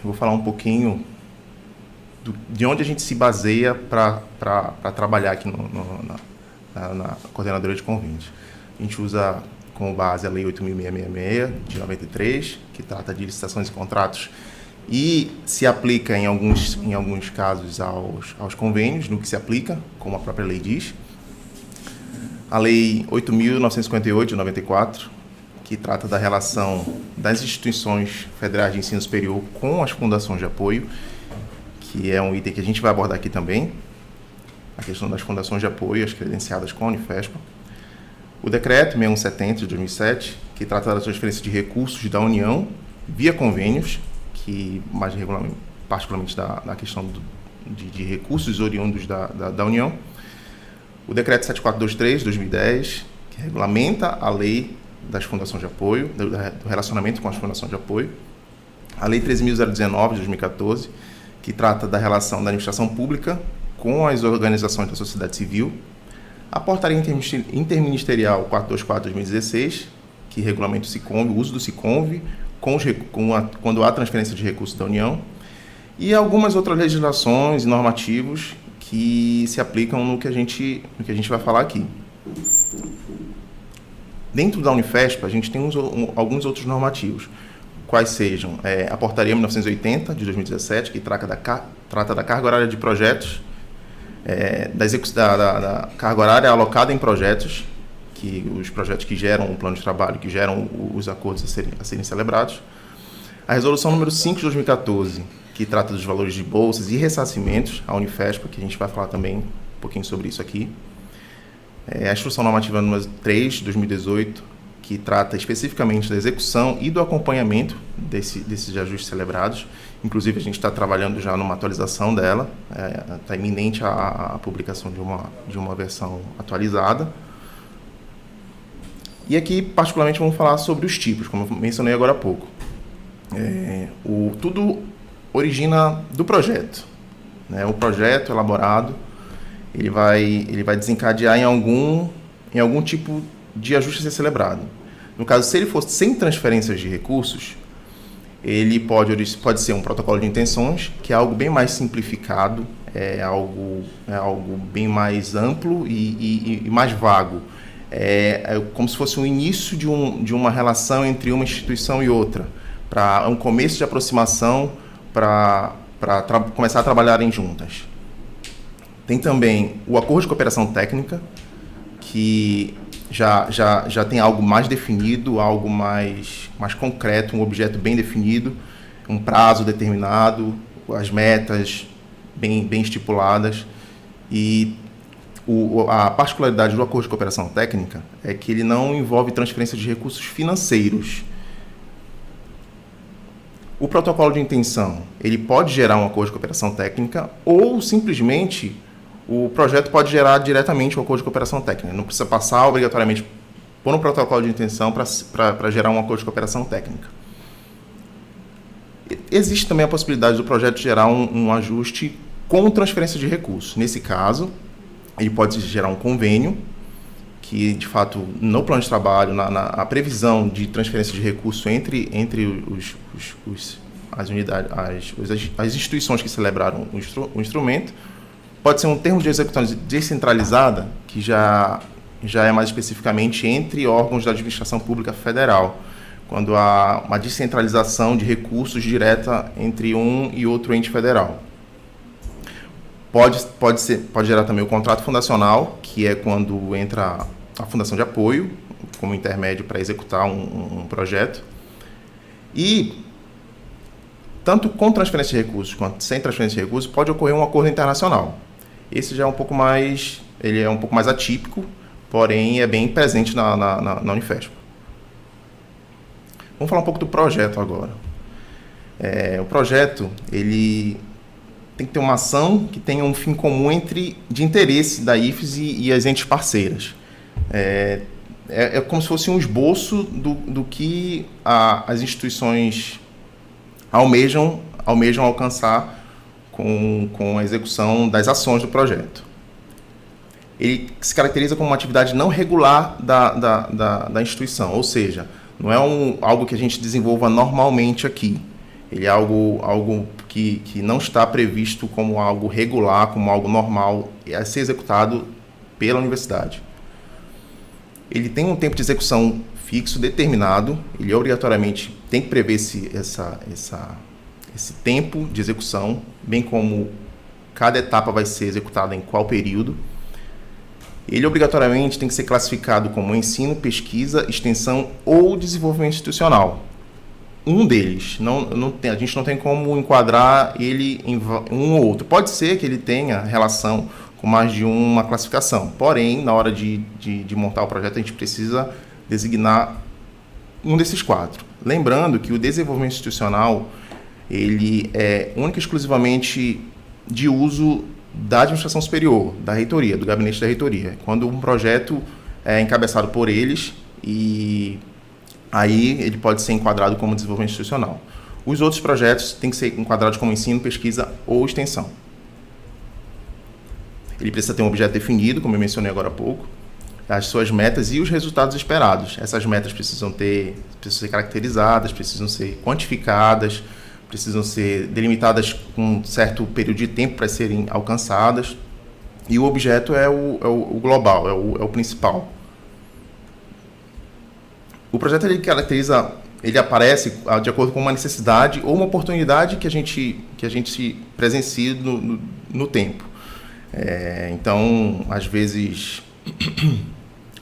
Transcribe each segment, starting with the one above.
vou falar um pouquinho de onde a gente se baseia para trabalhar aqui na Coordenadoria de Convênios. A gente usa como base a Lei 8.666, de 93, que trata de licitações e contratos e se aplica em alguns casos aos convênios, no que se aplica, como a própria lei diz. A Lei 8.958, de 94, que trata da relação das instituições federais de ensino superior com as fundações de apoio, que é um item que a gente vai abordar aqui também, a questão das fundações de apoio, as credenciadas com a Unifespa. O Decreto 6170, de 2007, que trata da transferência de recursos da União via convênios, que mais particularmente da questão de recursos oriundos da União. O Decreto 7423, de 2010, que regulamenta a lei das fundações de apoio, do relacionamento com as fundações de apoio. A Lei 13.019, de 2014, que trata da relação da administração pública com as organizações da sociedade civil. A Portaria Interministerial 424, de 2016, que regulamenta o SICOMV, o uso do SICOMV, quando há transferência de recursos da União. E algumas outras legislações e normativos que se aplicam no que a gente vai falar aqui. Dentro da Unifespa, a gente tem alguns outros normativos, quais sejam a Portaria 1980, de 2017, que trata da carga horária de projetos, da carga horária alocada em projetos, os projetos que geram o plano de trabalho, que geram os acordos a serem celebrados. A Resolução número 5, de 2014, que trata dos valores de bolsas e ressarcimentos, a Unifespa, que a gente vai falar também um pouquinho sobre isso aqui. A Instrução Normativa número 3, de 2018, que trata especificamente da execução e do acompanhamento desses ajustes celebrados. Inclusive, a gente está trabalhando já numa atualização dela, está iminente a publicação de uma versão atualizada. E aqui, particularmente, vamos falar sobre os tipos, como eu mencionei agora há pouco. Tudo origina do projeto, né? O projeto elaborado, ele vai desencadear em algum tipo de ajuste a ser celebrado. No caso, se ele for sem transferências de recursos, ele pode ser um protocolo de intenções, que é algo bem mais simplificado, é algo bem mais amplo e mais vago. É como se fosse o início de uma relação entre uma instituição e outra, para um começo de aproximação, para começar a trabalharem juntas. Tem também o acordo de cooperação técnica, que já tem algo mais definido, algo mais concreto, um objeto bem definido, um prazo determinado, as metas bem estipuladas. E a particularidade do acordo de cooperação técnica é que ele não envolve transferência de recursos financeiros. O protocolo de intenção, ele pode gerar um acordo de cooperação técnica ou simplesmente o projeto pode gerar diretamente um acordo de cooperação técnica. Não precisa passar obrigatoriamente por um protocolo de intenção para gerar um acordo de cooperação técnica. Existe também a possibilidade do projeto gerar um ajuste com transferência de recursos. Nesse caso, ele pode gerar um convênio, que, de fato, no plano de trabalho, a previsão de transferência de recursos entre as unidades, as instituições que celebraram o instrumento. Pode ser um termo de execução descentralizada, que já é mais especificamente entre órgãos da administração pública federal, quando há uma descentralização de recursos direta entre um e outro ente federal. Pode gerar também o contrato fundacional, que é quando entra a fundação de apoio como intermédio para executar um projeto. E, tanto com transferência de recursos quanto sem transferência de recursos, pode ocorrer um acordo internacional. Esse já é um pouco mais atípico, porém é bem presente na Unifespa. Vamos falar um pouco do projeto agora. O projeto, ele tem que ter uma ação que tenha um fim comum de interesse da IFES e as entes parceiras. É como se fosse um esboço do que as instituições almejam alcançar com a execução das ações do projeto. Ele se caracteriza como uma atividade não regular da instituição, ou seja, não é algo que a gente desenvolva normalmente aqui. Ele é algo que não está previsto como algo regular, como algo normal a ser executado pela universidade. Ele tem um tempo de execução fixo, determinado, ele obrigatoriamente tem que prever esse tempo de execução, bem como cada etapa vai ser executada em qual período. Ele obrigatoriamente tem que ser classificado como ensino, pesquisa, extensão ou desenvolvimento institucional. Um deles, a gente não tem como enquadrar ele em um ou outro. Pode ser que ele tenha relação com mais de uma classificação, porém, na hora de montar o projeto, a gente precisa designar um desses 4. Lembrando que o desenvolvimento institucional, ele é único e exclusivamente de uso da administração superior, da reitoria, do gabinete da reitoria. Quando um projeto é encabeçado por eles, e aí ele pode ser enquadrado como desenvolvimento institucional. Os outros projetos têm que ser enquadrados como ensino, pesquisa ou extensão. Ele precisa ter um objeto definido, como eu mencionei agora há pouco, as suas metas e os resultados esperados. Essas metas precisam ser caracterizadas, precisam ser quantificadas, precisam ser delimitadas com um certo período de tempo para serem alcançadas. E o objeto é o global, é o principal. O projeto ele aparece de acordo com uma necessidade ou uma oportunidade que a gente presencia no tempo. Então, às vezes,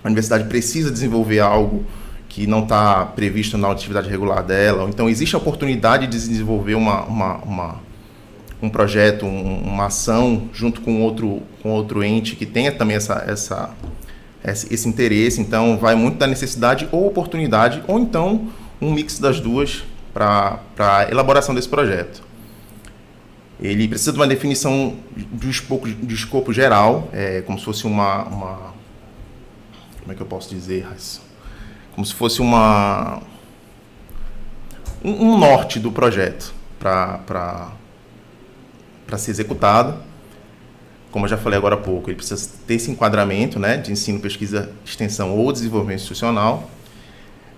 a universidade precisa desenvolver algo que não está previsto na atividade regular dela, ou então existe a oportunidade de desenvolver um projeto, uma ação junto com outro ente que tenha também esse interesse. Então, vai muito da necessidade ou oportunidade, ou então um mix das duas para a elaboração desse projeto. Ele precisa de uma definição de escopo geral, como se fosse como é que eu posso dizer, Raíssa? Como se fosse um norte do projeto para ser executado. Como eu já falei agora há pouco, ele precisa ter esse enquadramento, né, de ensino, pesquisa, extensão ou desenvolvimento institucional.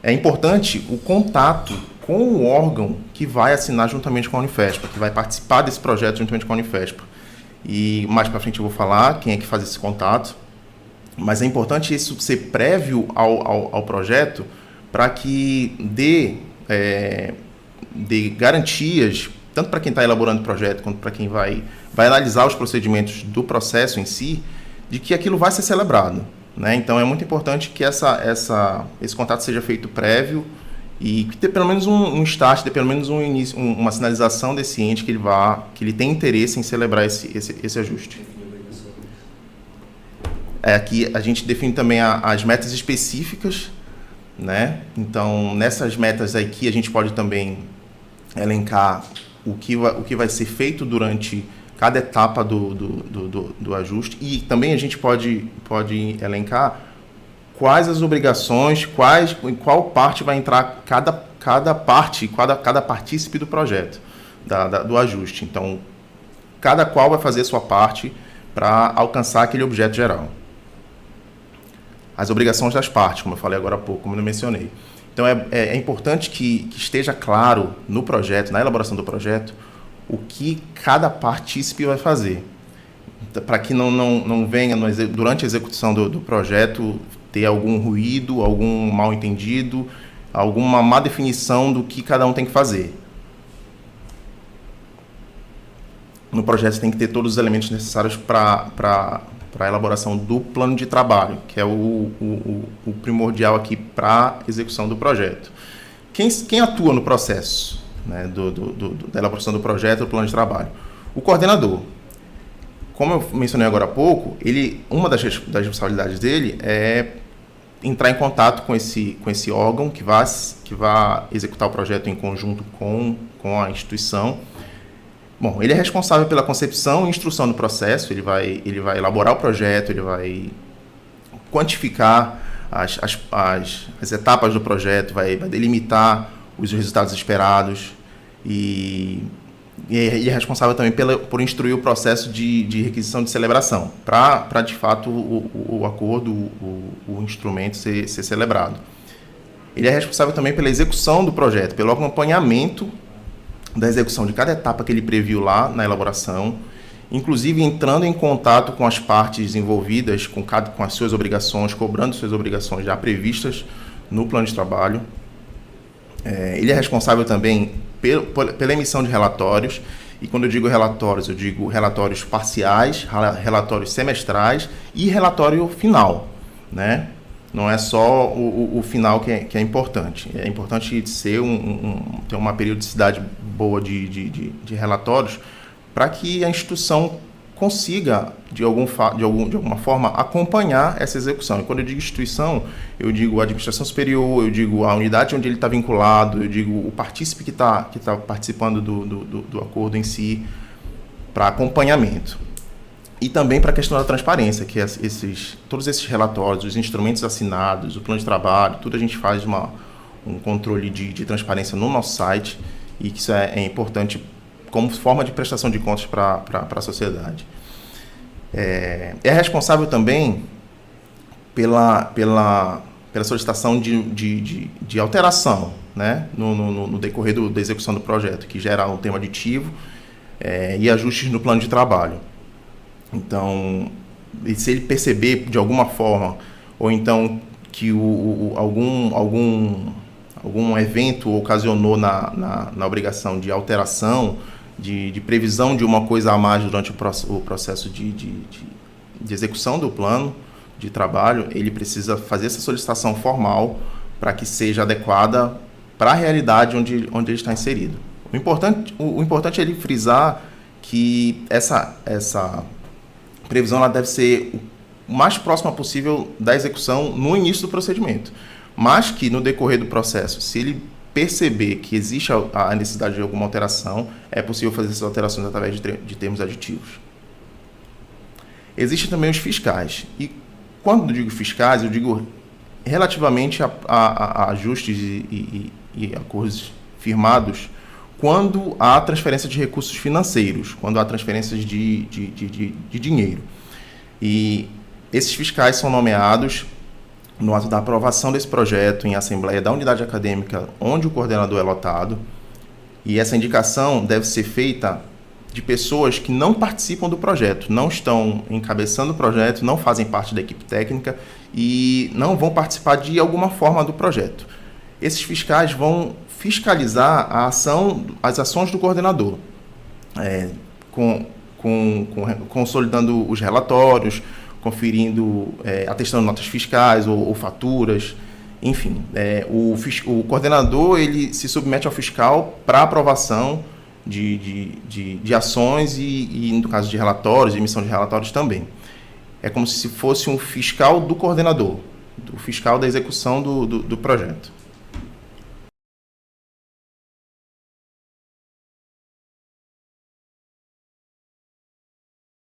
É importante o contato com o órgão que vai assinar juntamente com a Unifespa, que vai participar desse projeto juntamente com a Unifespa. E mais para frente eu vou falar quem é que faz esse contato, mas é importante isso ser prévio ao projeto para que dê garantias, tanto para quem está elaborando o projeto, quanto para quem vai analisar os procedimentos do processo em si, de que aquilo vai ser celebrado, né? Então é muito importante que esse contato seja feito prévio e que ter pelo menos um start, ter pelo menos um início, uma sinalização desse ente que ele tem interesse em celebrar esse ajuste. Aqui a gente define também as metas específicas, né? Então, nessas metas aqui a gente pode também elencar o que vai ser feito durante cada etapa do ajuste, e também a gente pode elencar quais as obrigações, em qual parte vai entrar cada partícipe do projeto, do ajuste. Então, cada qual vai fazer a sua parte para alcançar aquele objeto geral. As obrigações das partes, como eu falei agora há pouco, como eu mencionei. Então, é importante que esteja claro no projeto, na elaboração do projeto, o que cada partícipe vai fazer, para que não venha, durante a execução do projeto, ter algum ruído, algum mal-entendido, alguma má definição do que cada um tem que fazer. No projeto tem que ter todos os elementos necessários para a elaboração do plano de trabalho, que é o primordial aqui para a execução do projeto. Quem atua no processo, né, da elaboração do projeto, do plano de trabalho? O coordenador. Como eu mencionei agora há pouco, uma das responsabilidades dele é entrar em contato com esse órgão que vai executar o projeto em conjunto com a instituição. Bom, ele é responsável pela concepção e instrução do processo, ele vai elaborar o projeto, ele vai quantificar as etapas do projeto, vai delimitar os resultados esperados e ele é responsável também por instruir o processo de requisição de celebração, para de fato o acordo, o instrumento ser celebrado. Ele é responsável também pela execução do projeto, pelo acompanhamento da execução de cada etapa que ele previu lá na elaboração, inclusive entrando em contato com as partes envolvidas, com as suas obrigações, cobrando suas obrigações já previstas no plano de trabalho. Ele é responsável também pela emissão de relatórios, e quando eu digo relatórios parciais, relatórios semestrais e relatório final, né? Não é só o final que é importante. É importante ter uma periodicidade boa de relatórios para que a instituição consiga, de alguma forma, acompanhar essa execução. E quando eu digo instituição, eu digo a administração superior, eu digo a unidade onde ele está vinculado, eu digo o partícipe que tá participando do acordo em si, para acompanhamento. E também para a questão da transparência, que todos esses relatórios, os instrumentos assinados, o plano de trabalho, tudo a gente faz um controle de transparência no nosso site, e que isso é importante como forma de prestação de contas para a sociedade. É responsável também pela solicitação de alteração, né, no decorrer da execução do projeto, que gera um tema aditivo e ajustes no plano de trabalho. Então, se ele perceber de alguma forma, ou então que algum evento ocasionou na obrigação de alteração, de previsão de uma coisa a mais durante o processo de execução do plano de trabalho, ele precisa fazer essa solicitação formal para que seja adequada para a realidade onde ele está inserido. O importante é ele frisar que essa previsão ela deve ser o mais próxima possível da execução no início do procedimento, mas que no decorrer do processo, se ele perceber que existe a necessidade de alguma alteração, é possível fazer essas alterações através de termos aditivos. Existem também os fiscais. E quando eu digo fiscais, eu digo relativamente a ajustes e acordos firmados quando há transferência de recursos financeiros, quando há transferências de dinheiro. E esses fiscais são nomeados no ato da aprovação desse projeto em assembleia da unidade acadêmica onde o coordenador é lotado, e essa indicação deve ser feita de pessoas que não participam do projeto, não estão encabeçando o projeto, não fazem parte da equipe técnica e não vão participar de alguma forma do projeto. Esses fiscais vão fiscalizar as ações do coordenador, consolidando os relatórios, conferindo, atestando notas fiscais ou faturas, enfim. O coordenador ele se submete ao fiscal para aprovação de ações e, no caso de relatórios, de emissão de relatórios também. É como se fosse um fiscal do coordenador, do fiscal da execução do projeto.